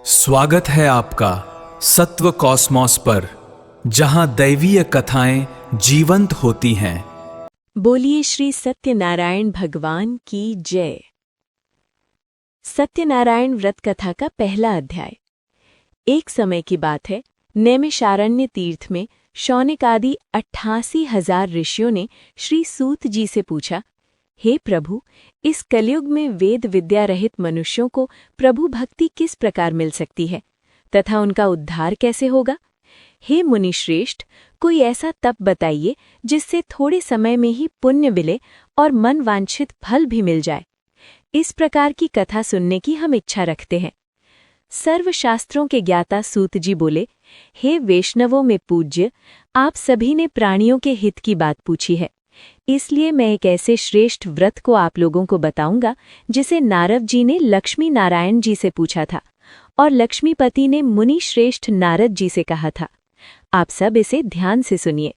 स्वागत है आपका सत्व कॉस्मोस पर, जहां दैवीय कथाएं जीवंत होती हैं। बोलिए श्री सत्यनारायण भगवान की जय। सत्यनारायण व्रत कथा का पहला अध्याय। एक समय की बात है, नैमिषारण्य तीर्थ में शौनक आदि 88,000 ऋषियों ने श्री सूत जी से पूछा, हे प्रभु, इस कलयुग में वेद विद्या रहित मनुष्यों को प्रभु भक्ति किस प्रकार मिल सकती है तथा उनका उद्धार कैसे होगा? हे मुनिश्रेष्ठ, कोई ऐसा तप बताइए जिससे थोड़े समय में ही पुण्य मिले और मन वांछित फल भी मिल जाए। इस प्रकार की कथा सुनने की हम इच्छा रखते हैं। सर्वशास्त्रों के ज्ञाता सूत जी बोले, हे वैष्णवों में पूज्य, आप सभी ने प्राणियों के हित की बात पूछी है, इसलिए मैं एक ऐसे श्रेष्ठ व्रत को आप लोगों को बताऊंगा जिसे नारद जी ने लक्ष्मी नारायण जी से पूछा था और लक्ष्मीपति ने मुनि श्रेष्ठ नारद जी से कहा था। आप सब इसे ध्यान से सुनिए।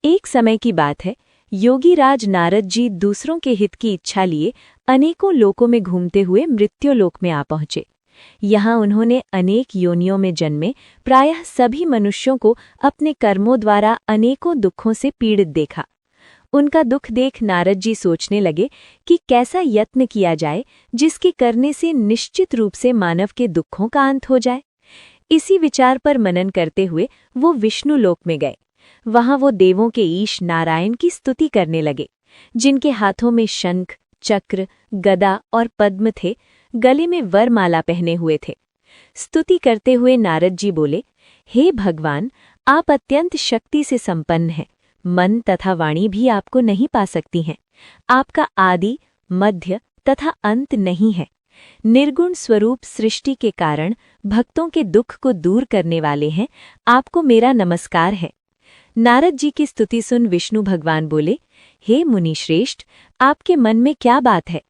एक समय की बात है, योगीराज नारद जी दूसरों के हित की इच्छा लिए अनेकों लोकों में घूमते हुए मृत्युलोक में आ पहुंचे। यहाँ उन्होंने अनेक योनियों में जन्मे प्रायः सभी मनुष्यों को अपने कर्मों द्वारा अनेकों दुखों से पीड़ित देखा। उनका दुख देख नारद जी सोचने लगे कि कैसा यत्न किया जाए जिसके करने से निश्चित रूप से मानव के दुखों का अंत हो जाए। इसी विचार पर मनन करते हुए वो विष्णु लोक में गए। वहां वो देवों के ईश नारायण की स्तुति करने लगे, जिनके हाथों में शंख, चक्र, गदा और पद्म थे, गले में वरमाला पहने हुए थे। स्तुति करते हुए नारद जी बोले, हे भगवान, आप अत्यंत शक्ति से संपन्न हैं, मन तथा वाणी भी आपको नहीं पा सकती हैं। आपका आदि, मध्य तथा अंत नहीं है। निर्गुण स्वरूप सृष्टि के कारण भक्तों के दुख को दूर करने वाले हैं। आपको मेरा नमस्कार है। नारद जी की स्तुति सुन विष्णु भगवान बोले, हे मुनिश्रेष्ठ, आपके मन में क्या बात है?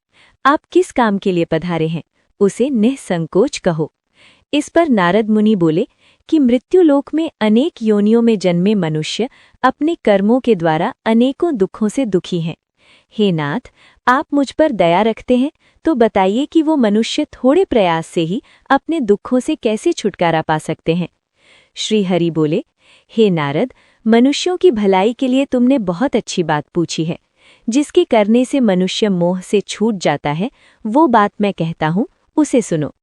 आप किस काम के लिए पधारे हैं, उसे निःसंकोच कहो। इस पर नारद मुनि बोले कि मृत्युलोक में अनेक योनियों में जन्मे मनुष्य अपने कर्मों के द्वारा अनेकों दुखों से दुखी हैं। हे नाथ, आप मुझ पर दया रखते हैं तो बताइए कि वो मनुष्य थोड़े प्रयास से ही अपने दुखों से कैसे छुटकारा पा सकते हैं। श्री हरि बोले, हे नारद, मनुष्यों की भलाई के लिए तुमने बहुत अच्छी बात पूछी है। जिसके करने से मनुष्य मोह से छूट जाता है, वो बात मैं कहता हूँ, उसे सुनो।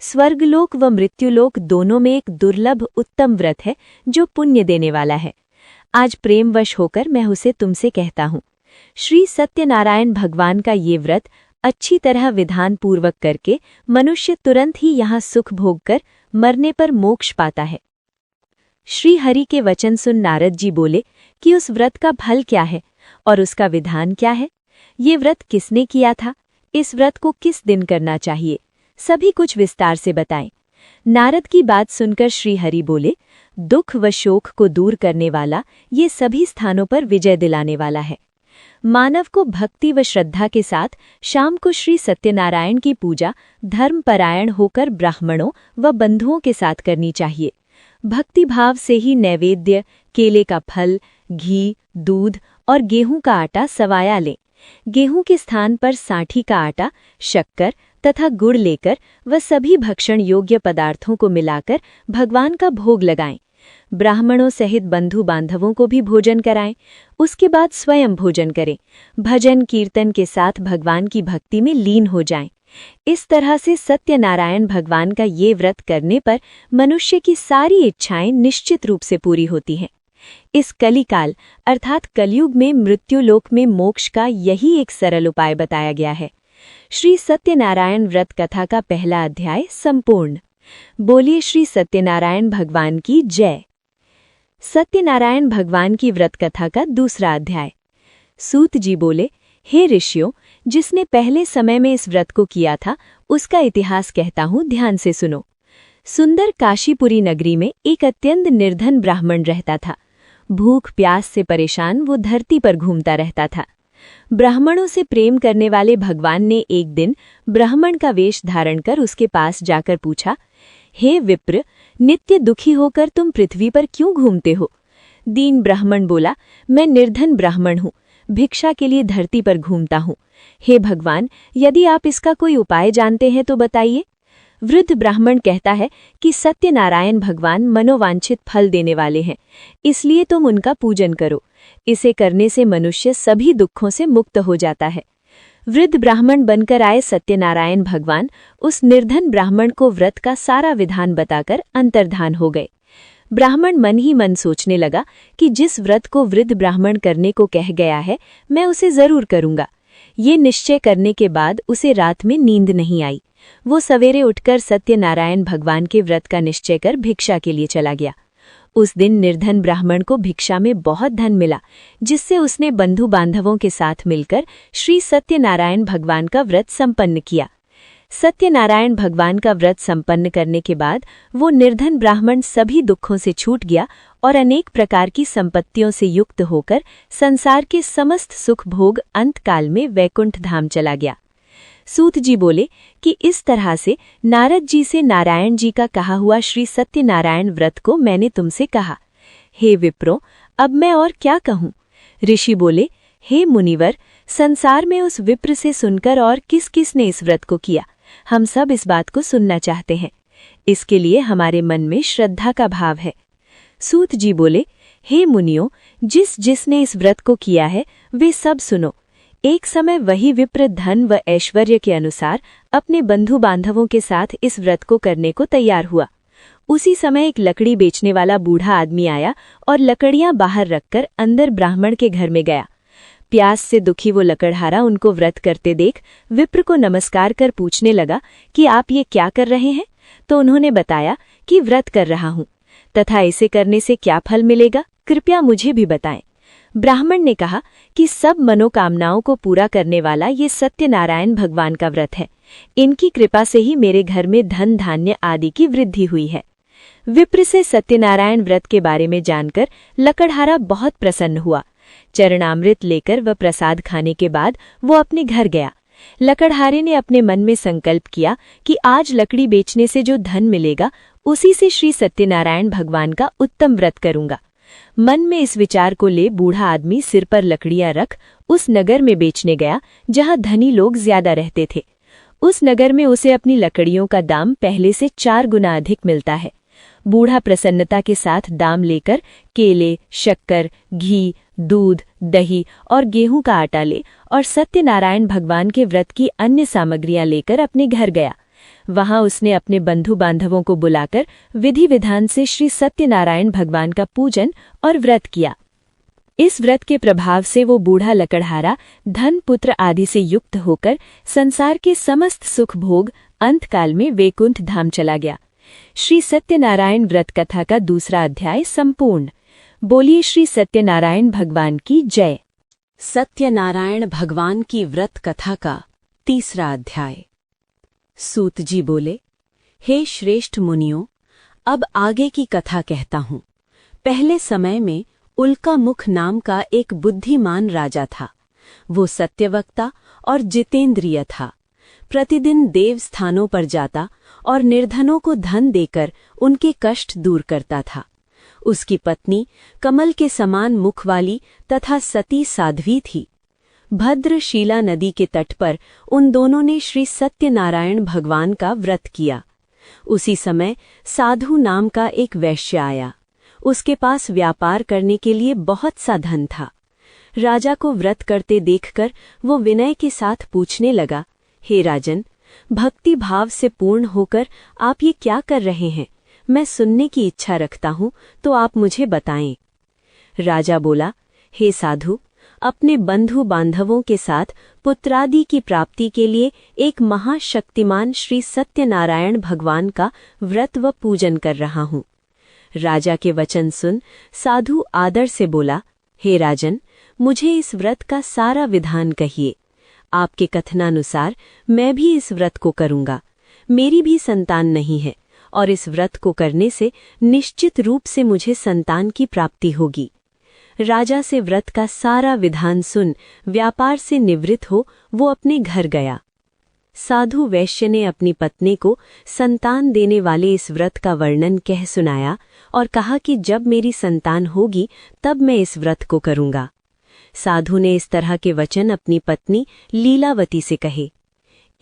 स्वर्गलोक व मृत्युलोक दोनों में एक दुर्लभ उत्तम व्रत है जो पुण्य देने वाला है। आज प्रेमवश होकर मैं उसे तुमसे कहता हूँ। श्री सत्यनारायण भगवान का ये व्रत अच्छी तरह विधान पूर्वक करके मनुष्य तुरंत ही यहाँ सुख भोग कर मरने पर मोक्ष पाता है। श्री हरि के वचन सुन नारद जी बोले कि उस व्रत का फल क्या है और उसका विधान क्या है? ये व्रत किसने किया था? इस व्रत को किस दिन करना चाहिए? सभी कुछ विस्तार से बताएं। नारद की बात सुनकर श्री हरि बोले, दुख व शोक को दूर करने वाला, ये सभी स्थानों पर विजय दिलाने वाला है। मानव को भक्ति व श्रद्धा के साथ शाम को श्री सत्यनारायण की पूजा धर्मपरायण होकर ब्राह्मणों व बंधुओं के साथ करनी चाहिए। भक्ति भाव से ही नैवेद्य, केले का फल, घी, दूध और गेहूं का आटा सवाया लें। गेहूं के स्थान पर साठी का आटा, शक्कर तथा गुड़ लेकर व सभी भक्षण योग्य पदार्थों को मिलाकर भगवान का भोग लगाएं। ब्राह्मणों सहित बंधु बांधवों को भी भोजन कराएं। उसके बाद स्वयं भोजन करें। भजन कीर्तन के साथ भगवान की भक्ति में लीन हो जाएं। इस तरह से सत्यनारायण भगवान का ये व्रत करने पर मनुष्य की सारी इच्छाएं निश्चित रूप से पूरी होती हैं। इस कलिकाल अर्थात कलयुग में मृत्युलोक में मोक्ष का यही एक सरल उपाय बताया गया है। श्री सत्यनारायण व्रत कथा का पहला अध्याय संपूर्ण। बोलिए श्री सत्यनारायण भगवान की जय। सत्यनारायण भगवान की व्रत कथा का दूसरा अध्याय। सूत जी बोले, हे ऋषियों, जिसने पहले समय में इस व्रत को किया था उसका इतिहास कहता हूँ, ध्यान से सुनो। सुंदर काशीपुरी नगरी में एक अत्यंत निर्धन ब्राह्मण रहता था। भूख प्यास से परेशान वो धरती पर घूमता रहता था। ब्राह्मणों से प्रेम करने वाले भगवान ने एक दिन ब्राह्मण का वेश धारण कर उसके पास जाकर पूछा, हे विप्र, नित्य दुखी होकर तुम पृथ्वी पर क्यों घूमते हो? दीन ब्राह्मण बोला, मैं निर्धन ब्राह्मण हूँ, भिक्षा के लिए धरती पर घूमता हूँ। हे भगवान, यदि आप इसका कोई उपाय जानते हैं तो बताइए। वृद्ध ब्राह्मण कहता है कि सत्यनारायण भगवान मनोवांछित फल देने वाले हैं, इसलिए तुम उनका पूजन करो। इसे करने से मनुष्य सभी दुखों से मुक्त हो जाता है। वृद्ध ब्राह्मण बनकर आए सत्यनारायण भगवान उस निर्धन ब्राह्मण को व्रत का सारा विधान बताकर अंतर्धान हो गए। ब्राह्मण मन ही मन सोचने लगा कि जिस व्रत को वृद्ध ब्राह्मण करने को कह गया है, मैं उसे जरूर करूंगा। ये निश्चय करने के बाद उसे रात में नींद नहीं आई। वो सवेरे उठकर सत्यनारायण भगवान के व्रत का निश्चय कर भिक्षा के लिए चला गया। उस दिन निर्धन ब्राह्मण को भिक्षा में बहुत धन मिला, जिससे उसने बंधु बांधवों के साथ मिलकर श्री सत्यनारायण भगवान का व्रत संपन्न किया। सत्यनारायण भगवान का व्रत संपन्न करने के बाद वो निर्धन ब्राह्मण सभी दुखों से छूट गया और अनेक प्रकार की संपत्तियों से युक्त होकर संसार के समस्त सुख भोग अंतकाल में वैकुंठ धाम चला गया। सूत जी बोले कि इस तरह से नारद जी से नारायण जी का कहा हुआ श्री सत्यनारायण व्रत को मैंने तुमसे कहा। हे विप्रो, अब मैं और क्या कहूँ? ऋषि बोले, हे मुनिवर, संसार में उस विप्र से सुनकर और किस किस ने इस व्रत को किया, हम सब इस बात को सुनना चाहते हैं। इसके लिए हमारे मन में श्रद्धा का भाव है। सूत जी बोले, हे मुनियों, जिसने इस व्रत को किया है वे सब सुनो। एक समय वही विप्र धन व ऐश्वर्य के अनुसार अपने बंधु बांधवों के साथ इस व्रत को करने को तैयार हुआ। उसी समय एक लकड़ी बेचने वाला बूढ़ा आदमी आया और लकड़ियां बाहर रखकर अंदर ब्राह्मण के घर में गया। प्यास से दुखी वो लकड़हारा उनको व्रत करते देख विप्र को नमस्कार कर पूछने लगा कि आप ये क्या कर रहे हैं? तो उन्होंने बताया कि व्रत कर रहा हूँ तथा इसे करने से क्या फल मिलेगा, कृपया मुझे भी बताएं। ब्राह्मण ने कहा कि सब मनोकामनाओं को पूरा करने वाला ये सत्यनारायण भगवान का व्रत है। इनकी कृपा से ही मेरे घर में धन धान्य आदि की वृद्धि हुई है। विप्र से सत्यनारायण व्रत के बारे में जानकर लकड़हारा बहुत प्रसन्न हुआ। चरणामृत लेकर व प्रसाद खाने के बाद वो अपने घर गया। लकड़हारे ने अपने मन में संकल्प किया कि आज लकड़ी बेचने से जो धन मिलेगा उसी से श्री सत्यनारायण भगवान का उत्तम व्रत करूंगा। मन में इस विचार को ले बूढ़ा आदमी सिर पर लकड़ियां रख उस नगर में बेचने गया जहां धनी लोग ज्यादा रहते थे। उस नगर में उसे अपनी लकड़ियों का दाम पहले से 4 गुना अधिक मिलता है। बूढ़ा प्रसन्नता के साथ दाम लेकर केले, शक्कर, घी, दूध, दही और गेहूं का आटा ले और सत्यनारायण भगवान के व्रत की अन्य सामग्रियां लेकर अपने घर गया। वहां उसने अपने बंधु बांधवों को बुलाकर विधि विधान से श्री सत्यनारायण भगवान का पूजन और व्रत किया। इस व्रत के प्रभाव से वो बूढ़ा लकड़हारा धन पुत्र आदि से युक्त होकर संसार के समस्त सुख भोग अंतकाल में वैकुंठ धाम चला गया। श्री सत्यनारायण व्रत कथा का दूसरा अध्याय संपूर्ण। बोलिए श्री सत्यनारायण भगवान की जय। सत्यनारायण भगवान की व्रत कथा का तीसरा अध्याय। सूत जी बोले, हे श्रेष्ठ मुनियों, अब आगे की कथा कहता हूँ। पहले समय में उल्का मुख नाम का एक बुद्धिमान राजा था। वो सत्यवक्ता और जितेंद्रिय था। प्रतिदिन देव स्थानों पर जाता और निर्धनों को धन देकर उनके कष्ट दूर करता था। उसकी पत्नी कमल के समान मुख वाली तथा सती साध्वी थी। भद्रशीला नदी के तट पर उन दोनों ने श्री सत्यनारायण भगवान का व्रत किया। उसी समय साधु नाम का एक वैश्य आया। उसके पास व्यापार करने के लिए बहुत सा धन था। राजा को व्रत करते देखकर वो विनय के साथ पूछने लगा, हे राजन, भक्ति भाव से पूर्ण होकर आप ये क्या कर रहे हैं? मैं सुनने की इच्छा रखता हूँ, तो आप मुझे बताएं। राजा बोला, हे साधु, अपने बंधु बांधवों के साथ पुत्रादि की प्राप्ति के लिए एक महाशक्तिमान श्री सत्यनारायण भगवान का व्रत व पूजन कर रहा हूँ। राजा के वचन सुन साधु आदर से बोला, हे राजन, मुझे इस व्रत का सारा विधान कहिए। आपके कथनानुसार मैं भी इस व्रत को करूँगा। मेरी भी संतान नहीं है और इस व्रत को करने से निश्चित रूप से मुझे संतान की प्राप्ति होगी। राजा से व्रत का सारा विधान सुन व्यापार से निवृत्त हो वो अपने घर गया। साधु वैश्य ने अपनी पत्नी को संतान देने वाले इस व्रत का वर्णन कह सुनाया और कहा कि जब मेरी संतान होगी तब मैं इस व्रत को करूँगा। साधु ने इस तरह के वचन अपनी पत्नी लीलावती से कहे।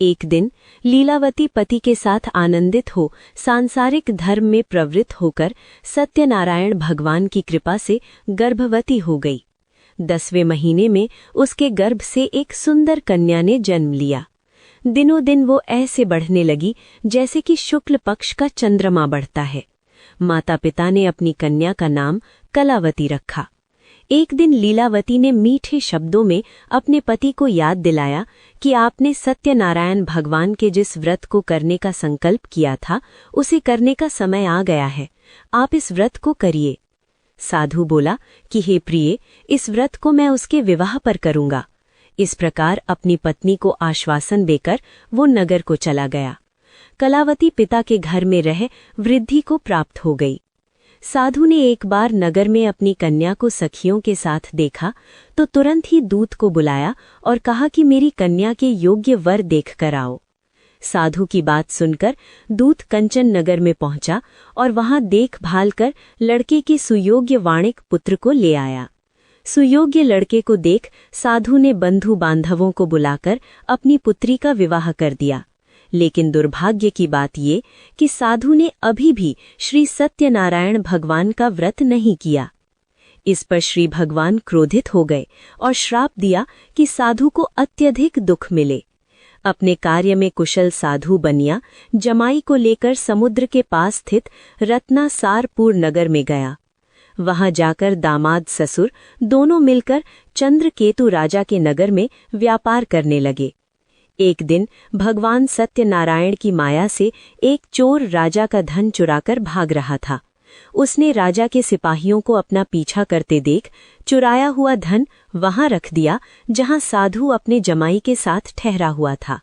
एक दिन लीलावती पति के साथ आनंदित हो सांसारिक धर्म में प्रवृत्त होकर सत्यनारायण भगवान की कृपा से गर्भवती हो गई। 10वें महीने में उसके गर्भ से एक सुंदर कन्या ने जन्म लिया। दिनों दिन वो ऐसे बढ़ने लगी जैसे कि शुक्ल पक्ष का चंद्रमा बढ़ता है। माता पिता ने अपनी कन्या का नाम कलावती रखा। एक दिन लीलावती ने मीठे शब्दों में अपने पति को याद दिलाया कि आपने सत्यनारायण भगवान के जिस व्रत को करने का संकल्प किया था उसे करने का समय आ गया है, आप इस व्रत को करिए। साधु बोला कि हे प्रिय, इस व्रत को मैं उसके विवाह पर करूंगा। इस प्रकार अपनी पत्नी को आश्वासन देकर वो नगर को चला गया। कलावती पिता के घर में रह वृद्धि को प्राप्त हो गई। साधु ने एक बार नगर में अपनी कन्या को सखियों के साथ देखा तो तुरंत ही दूत को बुलाया और कहा कि मेरी कन्या के योग्य वर देख कर आओ। साधु की बात सुनकर दूत कंचन नगर में पहुंचा और वहां देखभाल कर लड़के के सुयोग्य वाणिक पुत्र को ले आया। सुयोग्य लड़के को देख साधु ने बंधु बांधवों को बुलाकर अपनी पुत्री का विवाह कर दिया। लेकिन दुर्भाग्य की बात ये कि साधु ने अभी भी श्री सत्यनारायण भगवान का व्रत नहीं किया। इस पर श्री भगवान क्रोधित हो गए और श्राप दिया कि साधु को अत्यधिक दुख मिले। अपने कार्य में कुशल साधु बनिया जमाई को लेकर समुद्र के पास स्थित रत्नासारपुर नगर में गया। वहां जाकर दामाद ससुर दोनों मिलकर चंद्रकेतु राजा के नगर में व्यापार करने लगे। एक दिन भगवान सत्यनारायण की माया से एक चोर राजा का धन चुराकर भाग रहा था। उसने राजा के सिपाहियों को अपना पीछा करते देख चुराया हुआ धन वहां रख दिया जहां साधु अपने जमाई के साथ ठहरा हुआ था।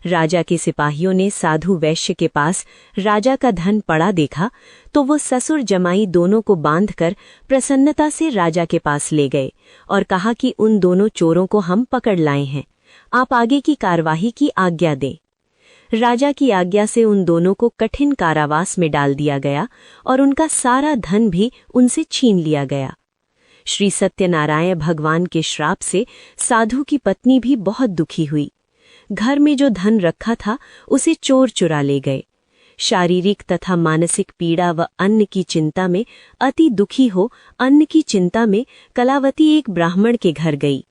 राजा के सिपाहियों ने साधु वैश्य के पास राजा का धन पड़ा देखा तो वो ससुर जमाई दोनों को बांधकर प्रसन्नता से राजा के पास ले गए और कहा कि उन दोनों चोरों को हम पकड़ लाए हैं, आप आगे की कार्यवाही की आज्ञा दें। राजा की आज्ञा से उन दोनों को कठिन कारावास में डाल दिया गया और उनका सारा धन भी उनसे छीन लिया गया। श्री सत्यनारायण भगवान के श्राप से साधु की पत्नी भी बहुत दुखी हुई। घर में जो धन रखा था उसे चोर चुरा ले गए। शारीरिक तथा मानसिक पीड़ा व अन्न की चिंता में अति दुखी हो अन्न की चिंता में कलावती एक ब्राह्मण के घर गई।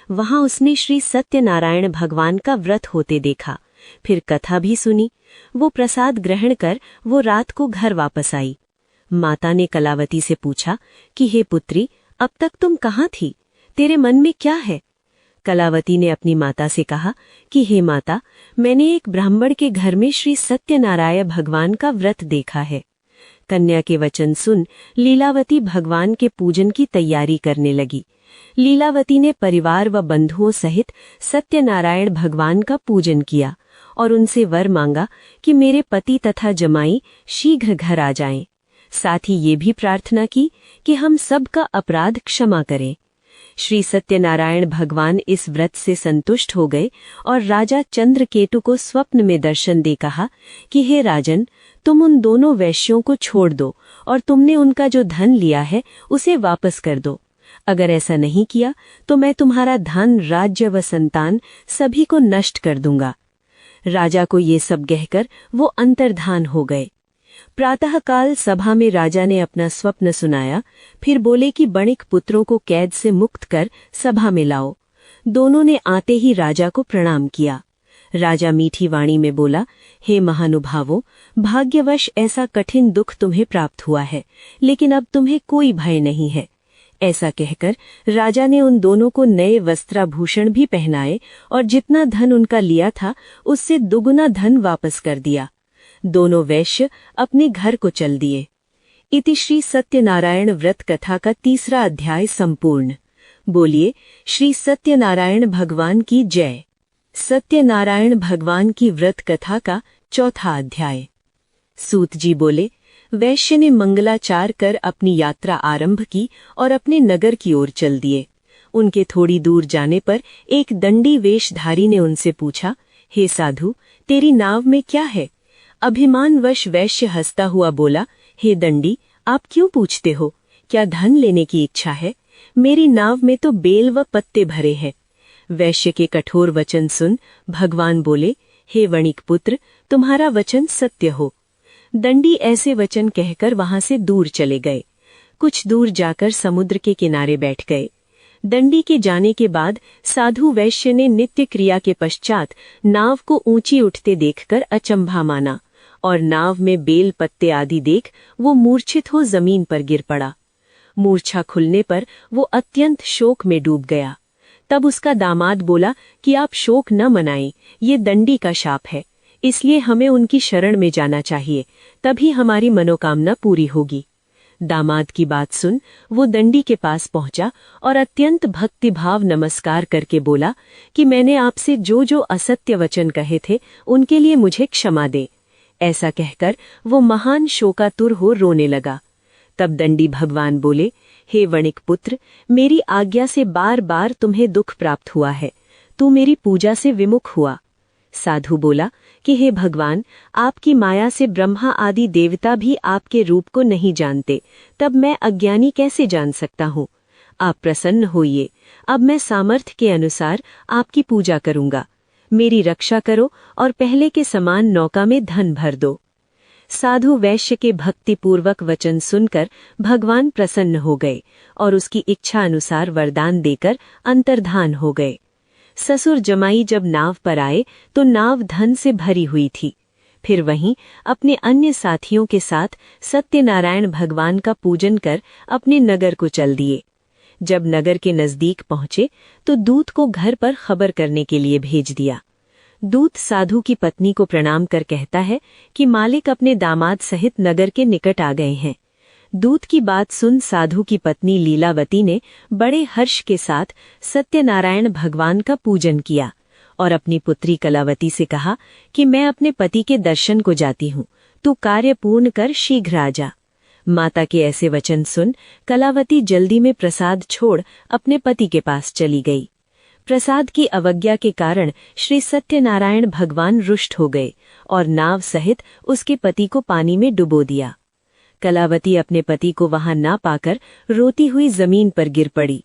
वहां उसने श्री सत्यनारायण भगवान का व्रत होते देखा, फिर कथा भी सुनी। वो प्रसाद ग्रहण कर वो रात को घर वापस आई। माता ने कलावती से पूछा कि हे पुत्री, अब तक तुम कहाँ थी, तेरे मन में क्या है? कलावती ने अपनी माता से कहा कि हे माता, मैंने एक ब्राह्मण के घर में श्री सत्यनारायण भगवान का व्रत देखा है। कन्या के वचन सुन लीलावती भगवान के पूजन की तैयारी करने लगी। लीलावती ने परिवार व बंधुओं सहित सत्यनारायण भगवान का पूजन किया और उनसे वर मांगा कि मेरे पति तथा जमाई शीघ्र घर आ जाएं। साथ ही ये भी प्रार्थना की कि हम सबका अपराध क्षमा करें। श्री सत्यनारायण भगवान इस व्रत से संतुष्ट हो गए और राजा चंद्रकेतु को स्वप्न में दर्शन दे कहा कि हे राजन, तुम उन दोनों वैश्यों को छोड़ दो और तुमने उनका जो धन लिया है उसे वापस कर दो। अगर ऐसा नहीं किया तो मैं तुम्हारा धन, राज्य व संतान सभी को नष्ट कर दूंगा। राजा को ये सब कहकर वो अंतर्धान हो गए। प्रातःकाल सभा में राजा ने अपना स्वप्न सुनाया, फिर बोले कि बणिक पुत्रों को कैद से मुक्त कर सभा में लाओ। दोनों ने आते ही राजा को प्रणाम किया। राजा मीठी वाणी में बोला, हे महानुभावों, भाग्यवश ऐसा कठिन दुख तुम्हें प्राप्त हुआ है, लेकिन अब तुम्हें कोई भय नहीं है। ऐसा कहकर राजा ने उन दोनों को नए वस्त्राभूषण भी पहनाए और जितना धन उनका लिया था उससे दुगुना धन वापस कर दिया। दोनों वैश्य अपने घर को चल दिए। इति श्री सत्यनारायण व्रत कथा का 3रा अध्याय संपूर्ण। बोलिए श्री सत्यनारायण भगवान की जय। सत्यनारायण भगवान की व्रत कथा का 4था अध्याय। सूत जी बोले, वैश्य ने मंगलाचार कर अपनी यात्रा आरंभ की और अपने नगर की ओर चल दिए। उनके थोड़ी दूर जाने पर एक दंडी वेशधारी ने उनसे पूछा, हे साधु, तेरी नाव में क्या है? अभिमानवश वैश्य हंसता हुआ बोला, हे दंडी, आप क्यों पूछते हो? क्या धन लेने की इच्छा है? मेरी नाव में तो बेल व पत्ते भरे हैं। वैश्य के कठोर वचन सुन भगवान बोले, हे वणिक पुत्र, तुम्हारा वचन सत्य हो। दंडी ऐसे वचन कहकर वहां से दूर चले गए। कुछ दूर जाकर समुद्र के किनारे बैठ गए। दंडी के जाने के बाद साधु वैश्य ने नित्य क्रिया के पश्चात नाव को ऊंची उठते देखकर अचंभा माना और नाव में बेल पत्ते आदि देख वो मूर्छित हो जमीन पर गिर पड़ा। मूर्छा खुलने पर वो अत्यंत शोक में डूब गया। तब उसका दामाद बोला कि आप शोक न मनाएं, ये दंडी का शाप है, इसलिए हमें उनकी शरण में जाना चाहिए, तभी हमारी मनोकामना पूरी होगी। दामाद की बात सुन वो दंडी के पास पहुंचा और अत्यंत भक्तिभाव नमस्कार करके बोला कि मैंने आपसे जो जो असत्य वचन कहे थे उनके लिए मुझे क्षमा दे। ऐसा कहकर वो महान शोकातुर हो रोने लगा। तब दंडी भगवान बोले, हे वणिक पुत्र, मेरी आज्ञा से बार बार तुम्हें दुख प्राप्त हुआ है, तू मेरी पूजा से विमुख हुआ। साधु बोला कि हे भगवान, आपकी माया से ब्रह्मा आदि देवता भी आपके रूप को नहीं जानते, तब मैं अज्ञानी कैसे जान सकता हूँ। आप प्रसन्न होइए, अब मैं सामर्थ्य के अनुसार आपकी पूजा करूंगा। मेरी रक्षा करो और पहले के समान नौका में धन भर दो। साधु वैश्य के भक्तिपूर्वक वचन सुनकर भगवान प्रसन्न हो गए और उसकी इच्छा अनुसार वरदान देकर अंतर्धान हो गए। ससुर जमाई जब नाव पर आए तो नाव धन से भरी हुई थी। फिर वहीं अपने अन्य साथियों के साथ सत्यनारायण भगवान का पूजन कर अपने नगर को चल दिए। जब नगर के नजदीक पहुंचे तो दूत को घर पर खबर करने के लिए भेज दिया। दूत साधु की पत्नी को प्रणाम कर कहता है कि मालिक अपने दामाद सहित नगर के निकट आ गए हैं। दूत की बात सुन साधु की पत्नी लीलावती ने बड़े हर्ष के साथ सत्यनारायण भगवान का पूजन किया और अपनी पुत्री कलावती से कहा कि मैं अपने पति के दर्शन को जाती हूँ, तू कार्य पूर्ण कर शीघ्र आ जा। माता के ऐसे वचन सुन कलावती जल्दी में प्रसाद छोड़ अपने पति के पास चली गई। प्रसाद की अवज्ञा के कारण श्री सत्यनारायण भगवान रुष्ट हो गए और नाव सहित उसके पति को पानी में डुबो दिया। कलावती अपने पति को वहां ना पाकर रोती हुई जमीन पर गिर पड़ी।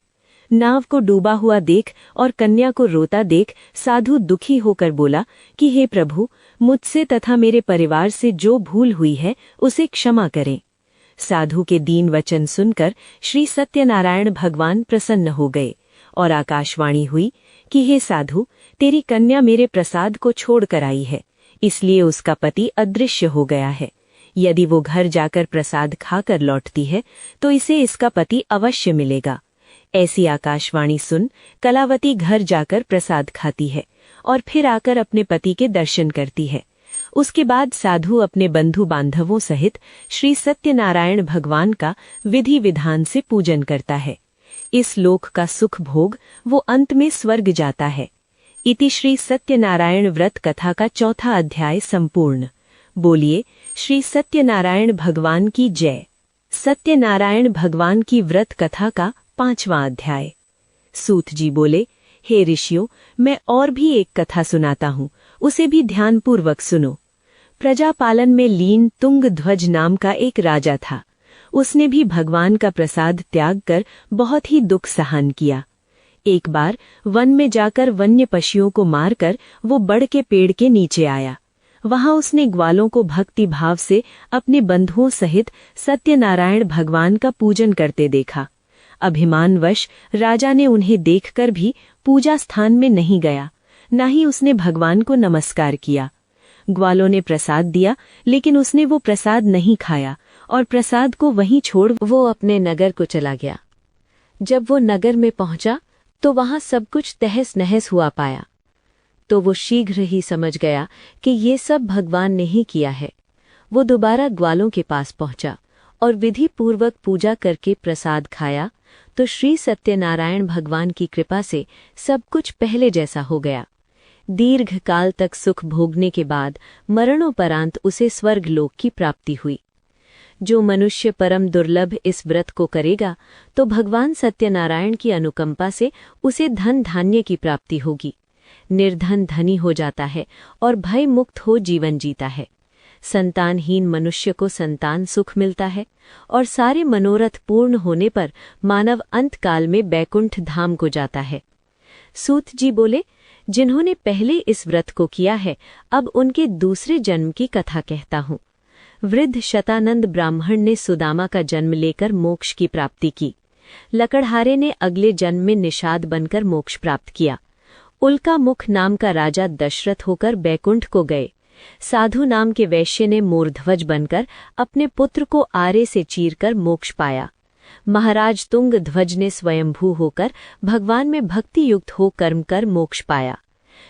नाव को डूबा हुआ देख और कन्या को रोता देख साधु दुखी होकर बोला कि हे प्रभु, मुझसे तथा मेरे परिवार से जो भूल हुई है उसे क्षमा करें। साधु के दीन वचन सुनकर श्री सत्यनारायण भगवान प्रसन्न हो गए और आकाशवाणी हुई कि हे साधु, तेरी कन्या मेरे प्रसाद को छोड़कर आई है, इसलिए उसका पति अदृश्य हो गया है। यदि वो घर जाकर प्रसाद खाकर लौटती है तो इसे इसका पति अवश्य मिलेगा। ऐसी आकाशवाणी सुन कलावती घर जाकर प्रसाद खाती है और फिर आकर अपने पति के दर्शन करती है। उसके बाद साधु अपने बंधु बांधवों सहित श्री सत्यनारायण भगवान का विधि विधान से पूजन करता है। इस लोक का सुख भोग वो अंत में स्वर्ग जाता है। इति श्री सत्यनारायण व्रत कथा का 4था अध्याय संपूर्ण। बोलिए श्री सत्यनारायण भगवान की जय। सत्यनारायण भगवान की व्रत कथा का 5वां अध्याय। सूत जी बोले, हे ऋषियों, मैं और भी एक कथा सुनाता हूँ, उसे भी ध्यानपूर्वक सुनो। प्रजापालन में लीन तुंग ध्वज नाम का एक राजा था। उसने भी भगवान का प्रसाद त्याग कर बहुत ही दुख सहन किया। एक बार वन में जाकर वन्य पशुओं को मारकर वो बड़ के पेड़ के नीचे आया। वहां उसने ग्वालों को भक्ति भाव से अपने बंधुओं सहित सत्यनारायण भगवान का पूजन करते देखा। अभिमानवश राजा ने उन्हें देखकर भी पूजा स्थान में नहीं गया, न ही उसने भगवान को नमस्कार किया। ग्वालों ने प्रसाद दिया, लेकिन उसने वो प्रसाद नहीं खाया और प्रसाद को वहीं छोड़ वो अपने नगर को चला गया। जब वो नगर में पहुंचा तो वहां सब कुछ तहस नहस हुआ पाया, तो वो शीघ्र ही समझ गया कि ये सब भगवान ने ही किया है। वो दोबारा ग्वालों के पास पहुंचा और विधि पूर्वक पूजा करके प्रसाद खाया तो श्री सत्यनारायण भगवान की कृपा से सब कुछ पहले जैसा हो गया। दीर्घ काल तक सुख भोगने के बाद मरणोपरांत उसे स्वर्गलोक की प्राप्ति हुई। जो मनुष्य परम दुर्लभ इस व्रत को करेगा तो भगवान सत्यनारायण की अनुकंपा से उसे धन धान्य की प्राप्ति होगी। निर्धन धनी हो जाता है और भय मुक्त हो जीवन जीता है। संतानहीन मनुष्य को संतान सुख मिलता है और सारे मनोरथ पूर्ण होने पर मानव अंत काल में बैकुंठ धाम को जाता है। सूत जी बोले, जिन्होंने पहले इस व्रत को किया है, अब उनके दूसरे जन्म की कथा कहता हूँ। वृद्ध शतानंद ब्राह्मण ने सुदामा का जन्म लेकर मोक्ष की प्राप्ति की। लकड़हारे ने अगले जन्म में निषाद बनकर मोक्ष प्राप्त किया। उल्का मुख नाम का राजा दशरथ होकर बैकुंठ को गए। साधु नाम के वैश्य ने मोरध्वज बनकर अपने पुत्र को आरे से चीरकर मोक्ष पाया। महाराज तुंग ध्वज ने स्वयंभू होकर भगवान में भक्ति युक्त हो कर्म कर मोक्ष पाया।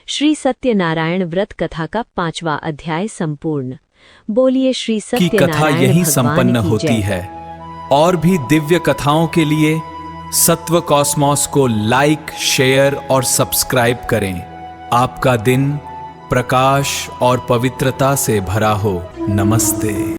श्री सत्यनारायण व्रत कथा का 5वां अध्याय संपूर्ण। बोलिए श्री की सत्यनारायण कथा यहीं भगवान संपन्न की होती जय। है। और भी दिव्य कथाओं के लिए सत्व कॉस्मॉस को लाइक, शेयर और सब्सक्राइब करें। आपका दिन प्रकाश और पवित्रता से भरा हो। नमस्ते।